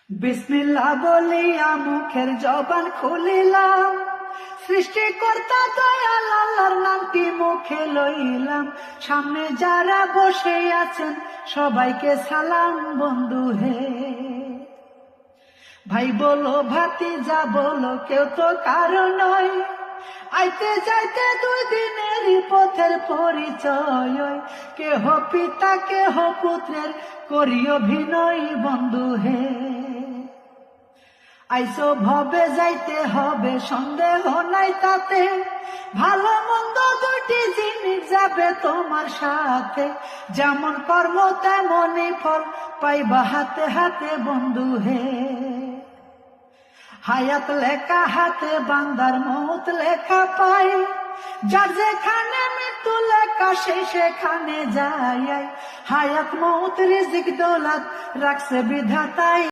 বিসমিল্লাহ বলিয়া মুখের জবান খুলিলাম, সৃষ্টিকর্তা দয়াল আল্লাহর নামটি মুখে লইলাম। সামনে যারা বসে আছেন সবাইকে সালাম বন্ধু হে। ভাই বলো ভাতিজা বলো কেউ তো কারো নয়, আইতে যাইতে দুই দিনেরই পথের পরিচয়। কেহ পিতা কেহ পুত্রের করি অভিনয় বন্ধু হে। আইসো ভবে যাইতে হবে সন্দেহ নাই তাতে, ভালো মন্দ দুটি জিনিস যাবে তোমার সাথে। যেমন কর্ম তেমনই ফল পাইবা হাতে হাতে বন্ধু হে। হায়াত লেখা হাতে বান্দার মৌত লেখা পাই, যার যেখানে মৃত্যু লেখা সে সেখানে যায়। হায়াত মৌত রিজিক দৌলত রাখছে বিধাতাই।